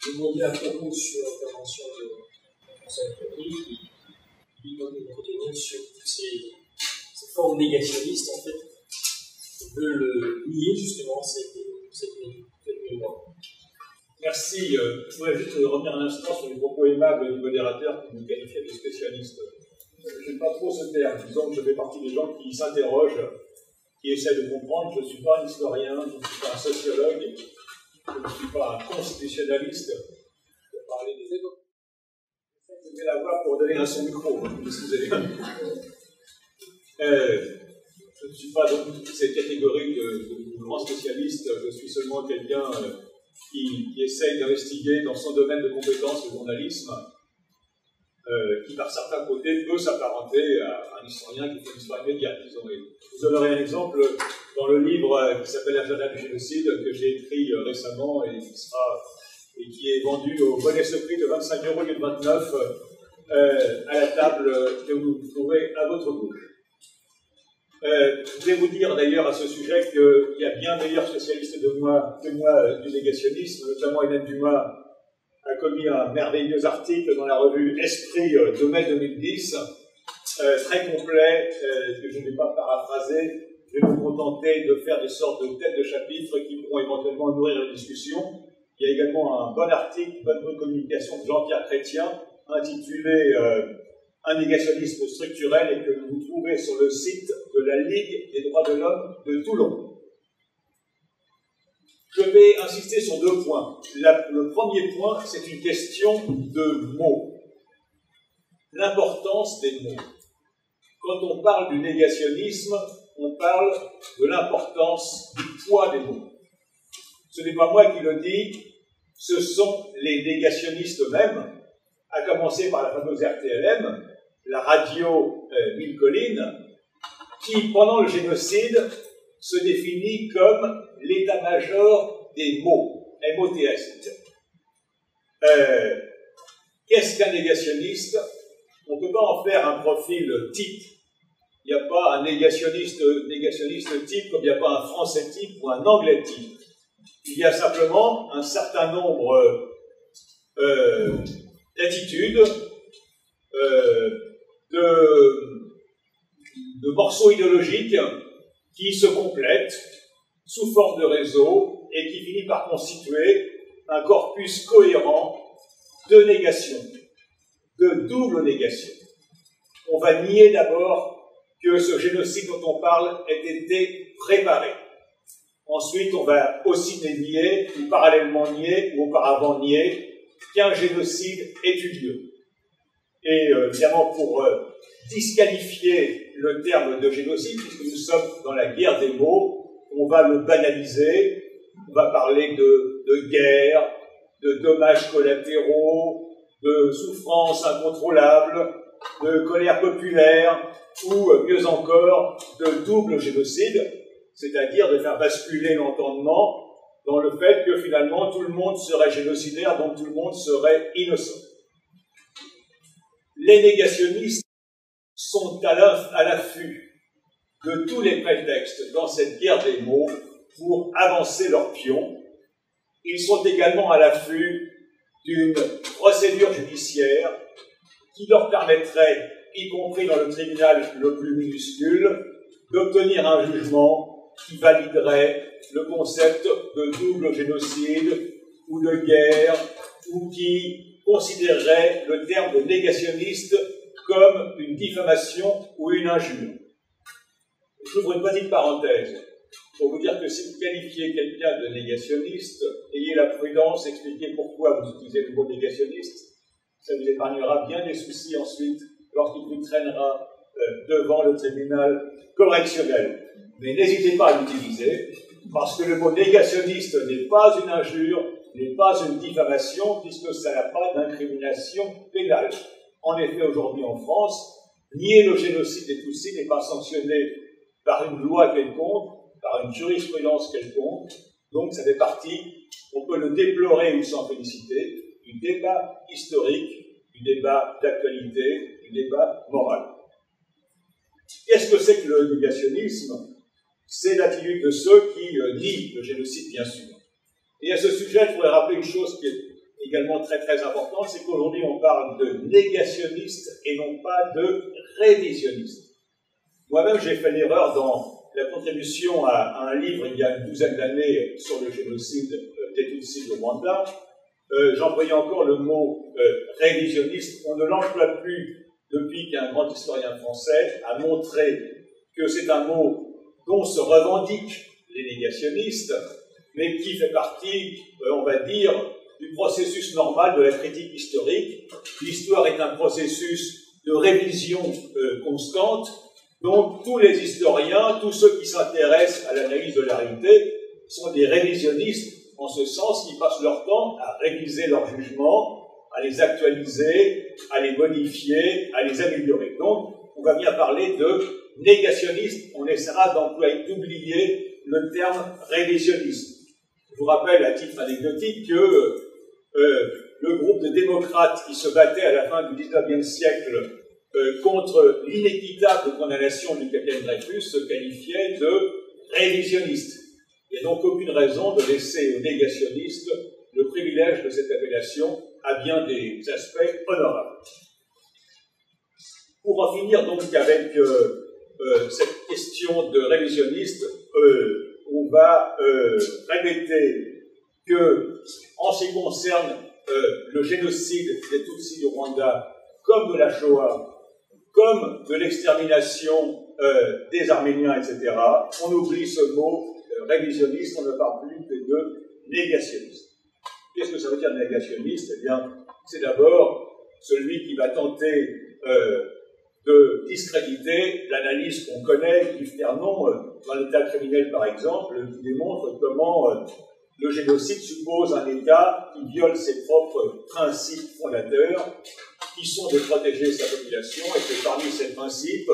demander à propos sur l'intervention de François Fabry, qui donne une opinion sur ces formes négationnistes, en fait, qui veulent nier justement cette mémoire. Merci. Je voudrais juste revenir un instant sur les propos aimables du modérateur qui nous qualifiait de spécialiste. Je n'aime pas trop ce terme. Disons que je fais partie des gens qui s'interrogent, qui essaient de comprendre. Je ne suis pas un historien, je ne suis pas un sociologue, je ne suis pas un constitutionnaliste. Je vais parler des évoques. Je vais la voix pour donner à son micro. Excusez. Je ne suis pas dans cette catégorie de grand spécialiste. Je suis seulement quelqu'un qui essaye d'investiguer dans son domaine de compétences le journalisme, qui par certains côtés peut s'apparenter à un historien qui fait une histoire immédiate. Je vous donnerai un exemple dans le livre qui s'appelle L'agenda du génocide, que j'ai écrit récemment et qui est vendu au modeste prix de 25 € au lieu de 29 à la table que vous trouvez à votre bouche. Je voulais vous dire d'ailleurs à ce sujet qu'il y a bien meilleurs spécialistes que moi du négationnisme, notamment Hélène Dumas a commis un merveilleux article dans la revue Esprit de mai 2010, très complet, que je ne vais pas paraphraser. Je vais me contenter de faire des sortes de têtes de chapitre qui pourront éventuellement nourrir la discussion. Il y a également un bon article, une bonne communication de Jean-Pierre Chrétien, intitulé Un négationnisme structurel, et que vous trouvez sur le site de la Ligue des droits de l'homme de Toulon. Je vais insister sur deux points. Le premier point, c'est une question de mots. L'importance des mots. Quand on parle du négationnisme, on parle de l'importance du poids des mots. Ce n'est pas moi qui le dis, ce sont les négationnistes eux-mêmes, à commencer par la fameuse RTLM, la radio Mille Collines, qui, pendant le génocide, se définit comme l'état-major des mots, MOTS. Qu'est-ce qu'un négationniste? On ne peut pas en faire un profil type. Il n'y a pas un négationniste type comme il n'y a pas un français type ou un anglais type. Il y a simplement un certain nombre d'attitudes, de morceaux idéologiques qui se complètent sous forme de réseau et qui finit par constituer un corpus cohérent de négation, de double négation. On va nier d'abord que ce génocide dont on parle ait été préparé. Ensuite, on va aussi nier, ou parallèlement nier, ou auparavant nier, qu'un génocide ait eu lieu. Et évidemment, pour disqualifier le terme de génocide, puisque nous sommes dans la guerre des mots, on va le banaliser, on va parler de guerre, de dommages collatéraux, de souffrances incontrôlables, de colère populaire, ou mieux encore, de double génocide, c'est-à-dire de faire basculer l'entendement dans le fait que finalement tout le monde serait génocidaire, donc tout le monde serait innocent. Les négationnistes sont à l'affût de tous les prétextes dans cette guerre des mots pour avancer leurs pions. Ils sont également à l'affût d'une procédure judiciaire qui leur permettrait, y compris dans le tribunal le plus minuscule, d'obtenir un jugement qui validerait le concept de double génocide ou de guerre, ou qui considérerait le terme de négationniste comme une diffamation ou une injure. J'ouvre une petite parenthèse pour vous dire que si vous qualifiez quelqu'un de négationniste, ayez la prudence d'expliquer pourquoi vous utilisez le mot négationniste. Ça vous épargnera bien des soucis ensuite lorsqu'il vous traînera devant le tribunal correctionnel. Mais n'hésitez pas à l'utiliser, parce que le mot négationniste n'est pas une injure, n'est pas une diffamation, puisque ça n'a pas d'incrimination pénale. En effet, aujourd'hui en France, nier le génocide des Tutsis n'est pas sanctionné par une loi quelconque, par une jurisprudence quelconque, donc ça fait partie, on peut le déplorer ou s'en féliciter, du débat historique, du débat d'actualité, du débat moral. Qu'est-ce que c'est que le négationnisme? C'est l'attitude de ceux qui nient le génocide, bien sûr. Et à ce sujet, je voudrais rappeler une chose qui est également très très importante, c'est qu'aujourd'hui on parle de négationnistes et non pas de révisionnistes. Moi-même, j'ai fait l'erreur dans la contribution à un livre il y a une douzaine d'années sur le génocide des Tutsis au Rwanda. J'employais encore le mot révisionniste. On ne l'emploie plus depuis qu'un grand historien français a montré que c'est un mot dont se revendiquent les négationnistes, mais qui fait partie, on va dire, du processus normal de la critique historique. L'histoire est un processus de révision constante, donc tous les historiens, tous ceux qui s'intéressent à l'analyse de la réalité, sont des révisionnistes, en ce sens qu'ils passent leur temps à réviser leurs jugements, à les actualiser, à les modifier, à les améliorer. Donc, on va bien parler de négationnisme, on essaiera d'oublier le terme révisionniste. Je vous rappelle, à titre anecdotique, que le groupe de démocrates qui se battait à la fin du XIXe siècle contre l'inéquitable condamnation du capitaine Dreyfus se qualifiait de révisionniste. Il n'y a donc aucune raison de laisser aux négationnistes le privilège de cette appellation à bien des aspects honorables. Pour en finir donc avec cette question de révisionniste, on va répéter que, en ce qui concerne le génocide des Tutsis du Rwanda, comme de la Shoah, comme de l'extermination des Arméniens, etc., on oublie ce mot révisionniste, on ne parle plus que de négationniste. Qu'est-ce que ça veut dire négationniste? Eh bien, c'est d'abord celui qui va tenter de discréditer l'analyse qu'on connaît, Yves Ternon, dans l'état criminel par exemple, qui démontre comment le génocide suppose un État qui viole ses propres principes fondateurs, qui sont de protéger sa population, et que parmi ces principes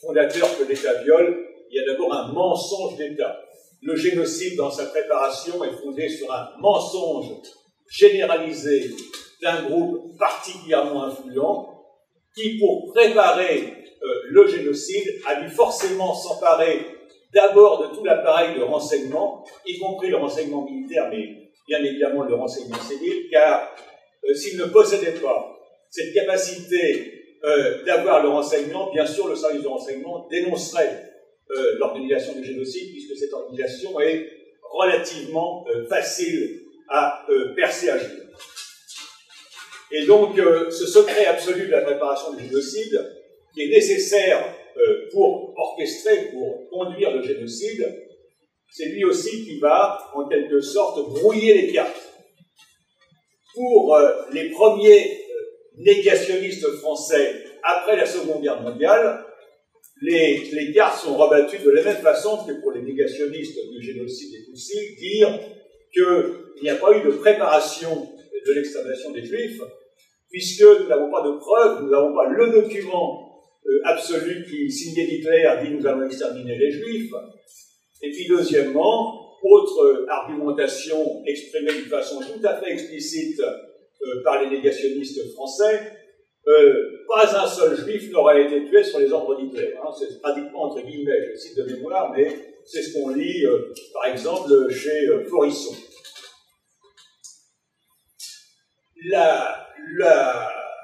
fondateurs que l'État viole, il y a d'abord un mensonge d'État. Le génocide, dans sa préparation, est fondé sur un mensonge généralisé d'un groupe particulièrement influent, qui, pour préparer le génocide, a dû forcément s'emparer d'abord de tout l'appareil de renseignement, y compris le renseignement militaire, mais bien évidemment le renseignement civil, car s'il ne possédait pas cette capacité d'avoir le renseignement, bien sûr le service de renseignement dénoncerait l'organisation du génocide, puisque cette organisation est relativement facile à percer à jour. Et donc, ce secret absolu de la préparation du génocide, qui est nécessaire pour orchestrer, pour conduire le génocide, c'est lui aussi qui va, en quelque sorte, brouiller les cartes. Pour les premiers négationnistes français après la Seconde Guerre mondiale, les cartes sont rebattues de la même façon que pour les négationnistes du génocide des Tutsis, dire qu'il n'y a pas eu de préparation de l'extermination des Juifs, puisque nous n'avons pas de preuves, nous n'avons pas le document absolu qui, signé Hitler, dit « nous allons exterminer les Juifs ». Et puis deuxièmement, autre argumentation exprimée d'une façon tout à fait explicite par les négationnistes français, pas un seul Juif n'aurait été tué sur les ordres d'Hitler. Hein. C'est pratiquement entre guillemets, je cite de mémoire, mais c'est ce qu'on lit, par exemple, chez Forisson.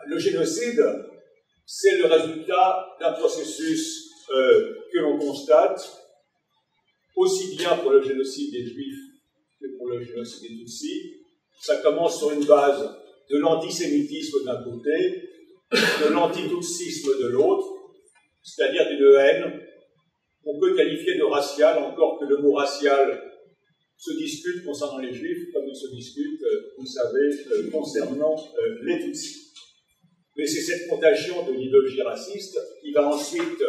Le génocide, c'est le résultat d'un processus que l'on constate, aussi bien pour le génocide des Juifs que pour le génocide des Tutsis. Ça commence sur une base de l'antisémitisme d'un côté, de l'antitutsisme de l'autre, c'est-à-dire d'une haine qu'on peut qualifier de raciale, encore que le mot racial se discute concernant les Juifs, comme il se discute, vous savez, concernant les Tutsis. Mais c'est cette contagion de l'idéologie raciste qui va ensuite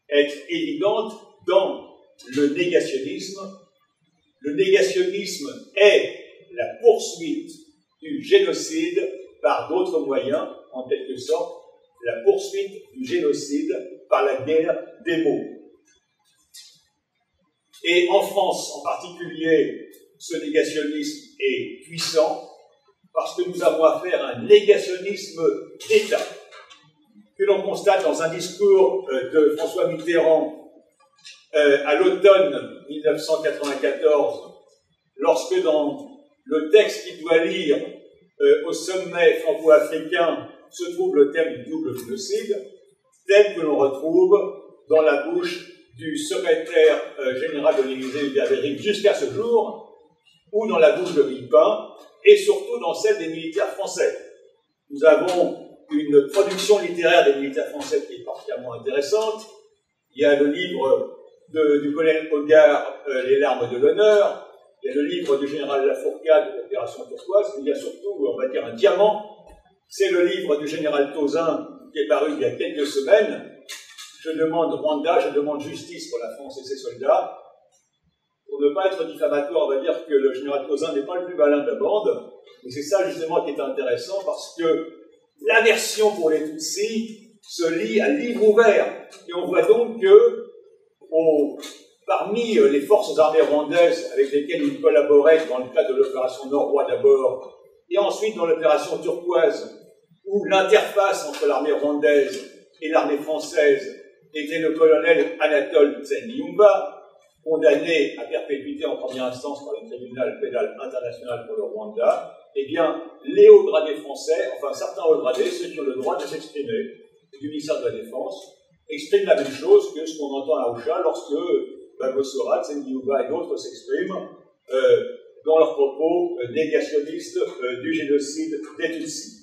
être évidente dans le négationnisme. Le négationnisme est la poursuite du génocide par d'autres moyens, en quelque sorte, la poursuite du génocide par la guerre des mots. Et en France, en particulier, ce négationnisme est puissant parce que nous avons affaire à un négationnisme d'État que l'on constate dans un discours de François Mitterrand à l'automne 1994, lorsque dans le texte qu'il doit lire au sommet franco-africain se trouve le thème du double génocide, tel que l'on retrouve dans la bouche du secrétaire général de l'Élysée, Hubert Véry, jusqu'à ce jour, ou dans la bouche de Villepin, et surtout dans celle des militaires français. Nous avons une production littéraire des militaires français qui est particulièrement intéressante. Il y a le livre du colonel Hogarth, Les larmes de l'honneur. Il y a le livre du général Lafourcade, L'opération turquoise. Il y a surtout, on va dire, un diamant. C'est le livre du général Tauzin qui est paru il y a quelques semaines. Je demande Rwanda, je demande justice pour la France et ses soldats. Pour ne pas être diffamatoire, on va dire que le général Tauzin n'est pas le plus malin de la bande. Et c'est ça justement qui est intéressant parce que l'aversion pour les Tutsis se lit à livre ouvert. Et on voit donc que parmi les forces armées rwandaises avec lesquelles il collaborait dans le cadre de l'opération Nord-Roi d'abord, et ensuite dans l'opération Turquoise, où l'interface entre l'armée rwandaise et l'armée française était le colonel Anatole Nsengiyumba, condamné à perpétuité en première instance par le tribunal pénal international pour le Rwanda, eh bien, les hauts gradés français, enfin certains hauts gradés, ceux qui ont le droit de s'exprimer, du ministère de la Défense, expriment la même chose que ce qu'on entend à Arusha lorsque Bagosora, Nsengiyumba et d'autres s'expriment dans leurs propos négationnistes du génocide des Tutsis.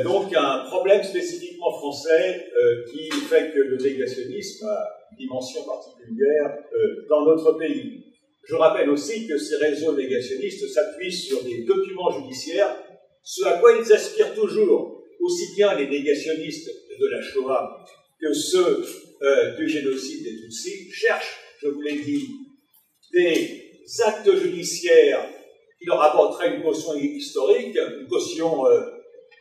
Donc un problème spécifiquement français qui fait que le négationnisme a une dimension particulière dans notre pays. Je rappelle aussi que ces réseaux négationnistes s'appuient sur des documents judiciaires, ce à quoi ils aspirent toujours, aussi bien les négationnistes de la Shoah que ceux du génocide des Tutsis, cherchent, je vous l'ai dit, des actes judiciaires qui leur apporteraient une caution historique, une caution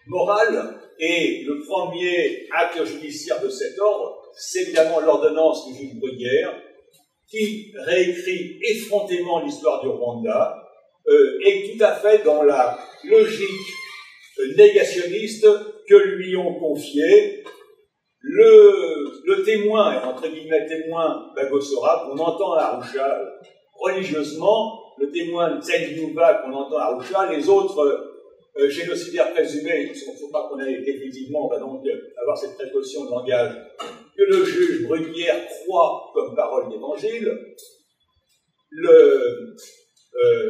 morale, et le premier acte judiciaire de cet ordre, c'est évidemment l'ordonnance du juge Bruguière, qui réécrit effrontément l'histoire du Rwanda, et tout à fait dans la logique négationniste que lui ont confié le témoin, entre guillemets témoin Bagosora, qu'on entend à Arusha religieusement, le témoin Nsengiyumba qu'on entend à Arusha, les autres génocidaires présumés, il ne faut pas qu'on ait effectivement, on va donc avoir cette précaution de langage, que le juge Bruguière croit comme parole d'évangile,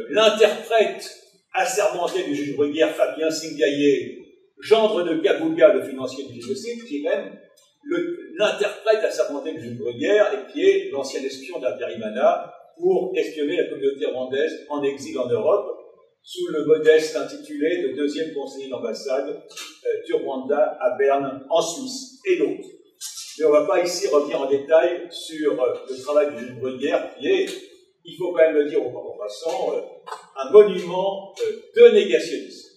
l'interprète assermenté du juge Bruguière, Fabien Singaye, gendre de Kabuga, le financier du génocide, qui est même l'interprète assermenté du juge Bruguière et qui est l'ancien espion d'Habyarimana pour espionner la communauté rwandaise en exil en Europe, sous le modeste intitulé de deuxième conseiller d'ambassade du Rwanda à Berne, en Suisse, et d'autres. Mais on ne va pas ici revenir en détail sur le travail du juge Bruguière, qui est, il faut quand même le dire en passant, un monument de négationnisme.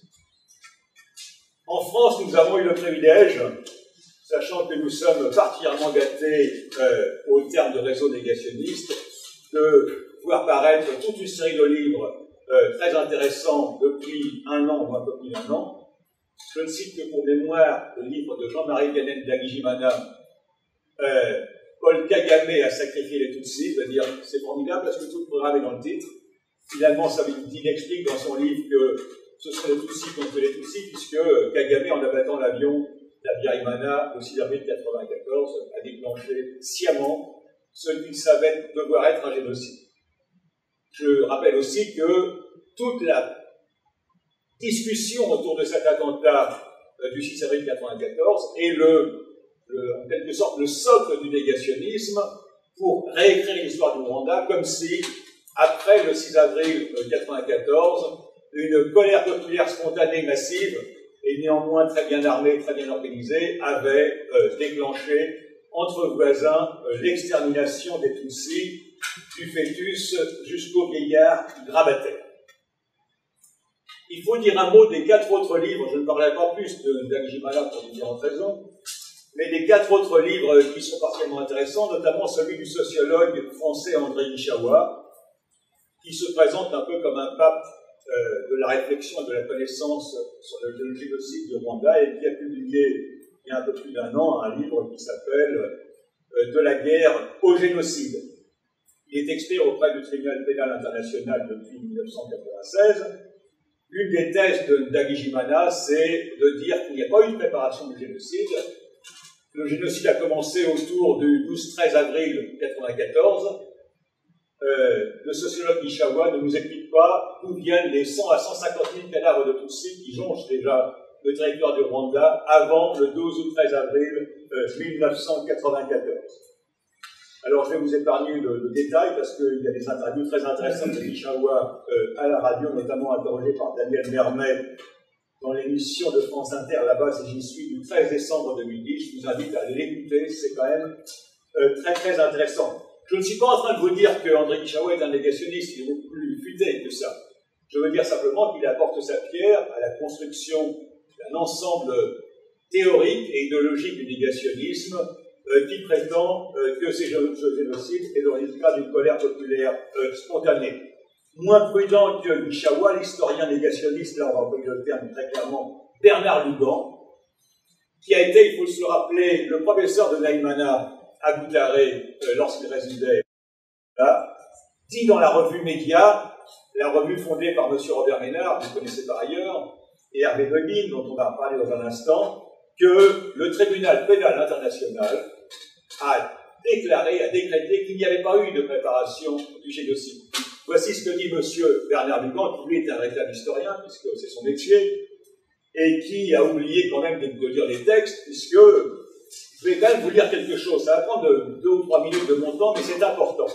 En France, nous avons eu le privilège, sachant que nous sommes particulièrement gâtés au terme de réseau négationniste, de voir paraître toute une série de livres très intéressants depuis un an ou un peu plus d'un an. Je ne cite que pour mémoire le livre de Jean-Marie Ganen d'Agijimana, Paul Kagame a sacrifié les Tutsis, c'est-à-dire c'est formidable parce que tout le programme est dans le titre. Finalement, ça il explique dans son livre que ce sont les Tutsis contre les Tutsis, puisque Kagame, en abattant l'avion d'Habyarimana le 6 avril 1994, a déclenché sciemment ce qu'il savait devoir être un génocide. Je rappelle aussi que toute la discussion autour de cet attentat du 6 avril 1994 est en quelque sorte le socle du négationnisme pour réécrire l'histoire du Rwanda comme si, après le 6 avril 1994, une colère populaire spontanée massive et néanmoins très bien armée, très bien organisée, avait déclenché entre voisins l'extermination des Tutsis, du fœtus jusqu'au vieillard grabataire. Il faut dire un mot des 4 autres livres, je ne parlerai pas plus d'Agijimana pour différentes raisons, mais des 4 autres livres qui sont particulièrement intéressants, notamment celui du sociologue français André Ishawa, qui se présente un peu comme un pape de la réflexion et de la connaissance sur le génocide du Rwanda et qui a publié il y a un peu plus d'un an un livre qui s'appelle « De la guerre au génocide ». Il est expert auprès du tribunal pénal international depuis 1996. L'une des thèses de Ndagijimana, c'est de dire qu'il n'y a pas eu de préparation du génocide. Le génocide a commencé autour du 12-13 avril 1994. Le sociologue Nishawa ne nous explique pas d'où viennent les 100 à 150 000 cadavres de Tutsis qui jonchent déjà le territoire du Rwanda avant le 12 ou 13 avril 1994. Alors, je vais vous épargner le détail parce qu'il y a des interviews très intéressantes de Nishawa à la radio, notamment interrogées par Daniel Mermet dans l'émission de France Inter, là-bas, si j'y suis, du 13 décembre 2010. Je vous invite à l'écouter, c'est quand même très très intéressant. Je ne suis pas en train de vous dire que André Nishawa est un négationniste, il est beaucoup plus futé que ça. Je veux dire simplement qu'il apporte sa pierre à la construction d'un ensemble théorique et idéologique du négationnisme qui prétend que ces génocides est le résultat d'une colère populaire spontanée. Moins prudent que Nishawa, l'historien négationniste, là on va employer le terme très clairement, Bernard Lugan, qui a été, il faut se le rappeler, le professeur de Naïmana à Boutaré lorsqu'il résidait là, dit dans la revue Média, la revue fondée par M. Robert Ménard, que vous connaissez par ailleurs, et Hervé Beguine, dont on va parler dans un instant, que le tribunal pénal international a décrété qu'il n'y avait pas eu de préparation du génocide. Voici ce que dit M. Bernard Lugan, qui lui est un véritable historien, puisque c'est son métier, et qui a oublié quand même de lire les textes, puisque je vais quand même vous lire quelque chose. Ça va prendre 2 ou 3 minutes de mon temps, mais c'est important.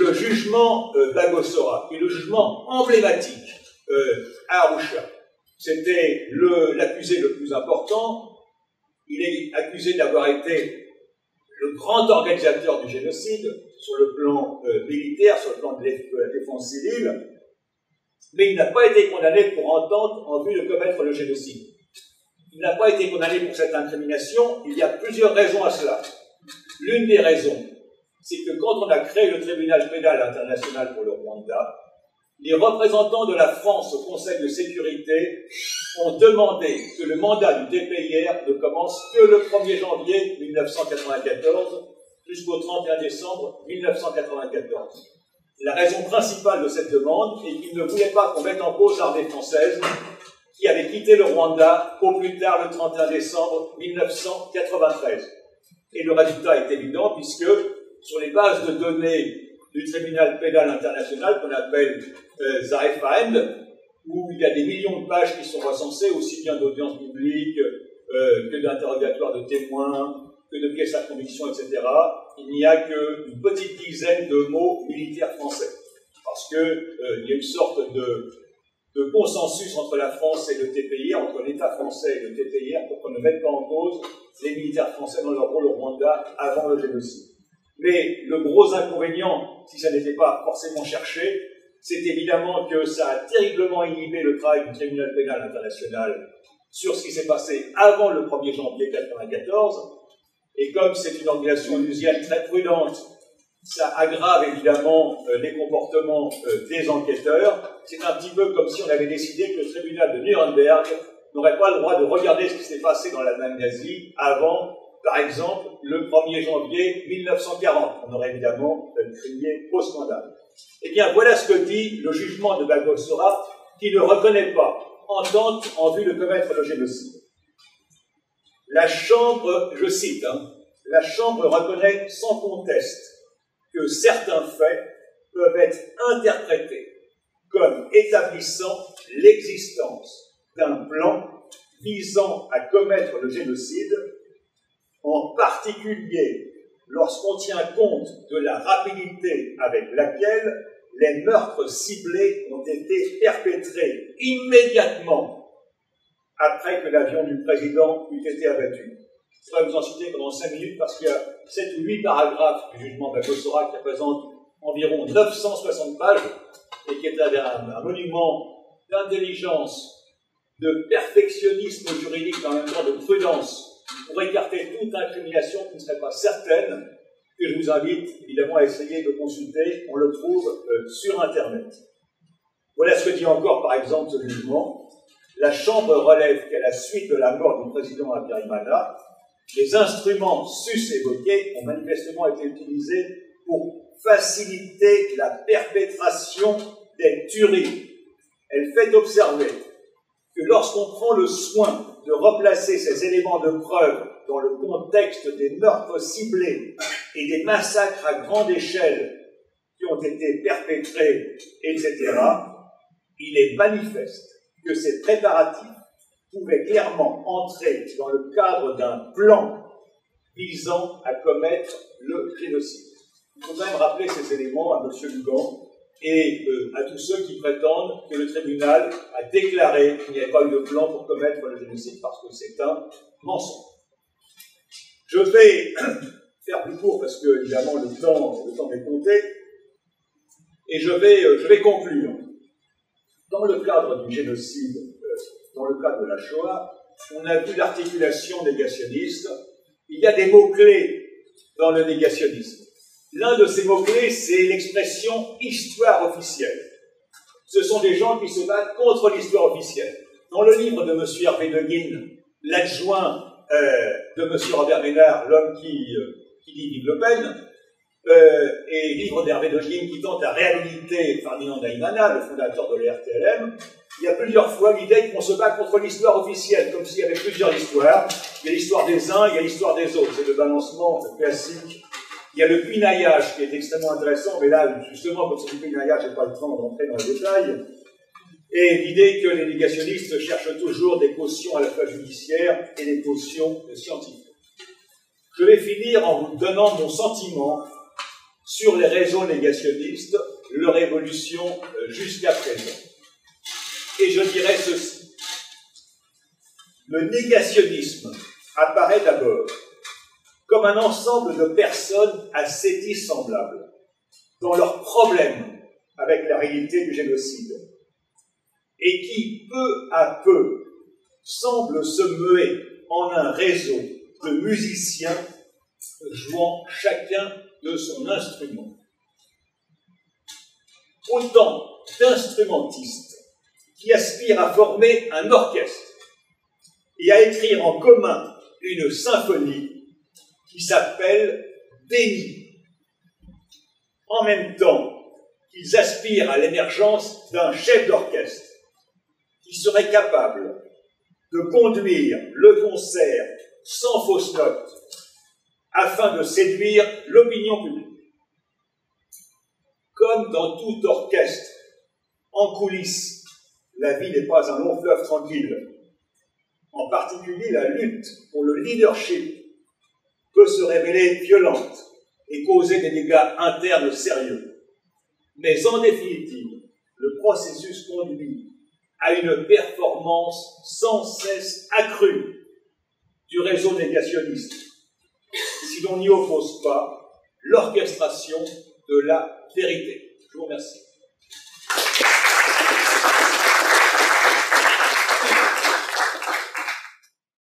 Le jugement d'Agosora, qui est le jugement emblématique à Arusha, c'était l'accusé le plus important. Il est accusé d'avoir été le grand organisateur du génocide sur le plan militaire, sur le plan de la défense civile, mais il n'a pas été condamné pour entente en vue de commettre le génocide. Il n'a pas été condamné pour cette incrimination. Il y a plusieurs raisons à cela. L'une des raisons, c'est que quand on a créé le tribunal pénal international pour le Rwanda, les représentants de la France au Conseil de sécurité ont demandé que le mandat du DPIR ne commence que le 1er janvier 1994 jusqu'au 31 décembre 1994. La raison principale de cette demande est qu'ils ne voulaient pas qu'on mette en cause l'armée française qui avait quitté le Rwanda au plus tard le 31 décembre 1993. Et le résultat est évident puisque sur les bases de données du tribunal pénal international qu'on appelle Zarefand, où il y a des millions de pages qui sont recensées, aussi bien d'audiences publiques que d'interrogatoires de témoins, que de pièces à conviction, etc. Il n'y a qu'une petite dizaine de mots militaires français. Parce qu'il y a une sorte de consensus entre la France et le TPIR, entre l'État français et le TPIR, pour qu'on ne mette pas en cause les militaires français dans leur rôle au Rwanda avant le génocide. Mais le gros inconvénient, si ça n'était pas forcément cherché, c'est évidemment que ça a terriblement inhibé le travail du tribunal pénal international sur ce qui s'est passé avant le 1er janvier 1994. Et comme c'est une organisation onusienne très prudente, ça aggrave évidemment les comportements des enquêteurs. C'est un petit peu comme si on avait décidé que le tribunal de Nuremberg n'aurait pas le droit de regarder ce qui s'est passé dans l'Allemagne nazie avant, par exemple, le 1er janvier 1940. On aurait évidemment crié au scandale. Eh bien, voilà ce que dit le jugement de Bagosora, qui ne reconnaît pas entente en vue de commettre le génocide. La Chambre, je cite, la Chambre reconnaît sans conteste que certains faits peuvent être interprétés comme établissant l'existence d'un plan visant à commettre le génocide, en particulier lorsqu'on tient compte de la rapidité avec laquelle les meurtres ciblés ont été perpétrés immédiatement après que l'avion du président eût été abattu. Je pourrais vous en citer pendant 5 minutes parce qu'il y a 7 ou 8 paragraphes du jugement Bagosora qui représentent environ 960 pages et qui est un monument d'intelligence, de perfectionnisme juridique, en même temps de prudence, pour écarter toute incrimination qui ne serait pas certaine, que je vous invite évidemment à essayer de consulter. On le trouve sur Internet. Voilà ce que dit encore, par exemple, ce jugement. La Chambre relève qu'à la suite de la mort du président Habyarimana, les instruments sus évoqués ont manifestement été utilisés pour faciliter la perpétration des tueries. Elle fait observer que lorsqu'on prend le soin de replacer ces éléments de preuve dans le contexte des meurtres ciblés et des massacres à grande échelle qui ont été perpétrés, etc., il est manifeste que ces préparatifs pouvaient clairement entrer dans le cadre d'un plan visant à commettre le génocide. Il faut même rappeler ces éléments à M. Lugan et à tous ceux qui prétendent que le tribunal a déclaré qu'il n'y avait pas eu de plan pour commettre le génocide, parce que c'est un mensonge. Je vais faire plus court parce que, évidemment, le temps est compté, et je vais conclure. Dans le cadre du génocide, dans le cadre de la Shoah, on a vu l'articulation négationniste. Il y a des mots-clés dans le négationnisme. L'un de ces mots-clés, c'est l'expression « histoire officielle ». Ce sont des gens qui se battent contre l'histoire officielle. Dans le livre de M. Hervé de Guin, l'adjoint de M. Robert Ménard, l'homme qui dit vive Le Pen, et livre d'Hervé de Guin qui tente à réhabiliter Ferdinand Daimana, le fondateur de l'RTLM, il y a plusieurs fois l'idée qu'on se bat contre l'histoire officielle, comme s'il y avait plusieurs histoires. Il y a l'histoire des uns, il y a l'histoire des autres. C'est le balancement classique. Il y a le pinaillage qui est extrêmement intéressant, mais là, justement, comme c'est du pinaillage, je n'ai pas le temps d'entrer dans les détails. Et l'idée que les négationnistes cherchent toujours des cautions à la fois judiciaires et des cautions scientifiques. Je vais finir en vous donnant mon sentiment sur les réseaux négationnistes, leur évolution jusqu'à présent. Et je dirais ceci. Le négationnisme apparaît d'abord comme un ensemble de personnes assez dissemblables dans leurs problèmes avec la réalité du génocide et qui, peu à peu, semblent se muer en un réseau de musiciens jouant chacun de son instrument. Autant d'instrumentistes qui aspirent à former un orchestre et à écrire en commun une symphonie qui s'appelle « Déni ». En même temps qu'ils aspirent à l'émergence d'un chef d'orchestre qui serait capable de conduire le concert sans fausse note afin de séduire l'opinion publique. Comme dans tout orchestre, en coulisses, la vie n'est pas un long fleuve tranquille. En particulier, la lutte pour le leadership peut se révéler violente et causer des dégâts internes sérieux. Mais en définitive, le processus conduit à une performance sans cesse accrue du réseau négationniste, si l'on n'y oppose pas l'orchestration de la vérité. Je vous remercie.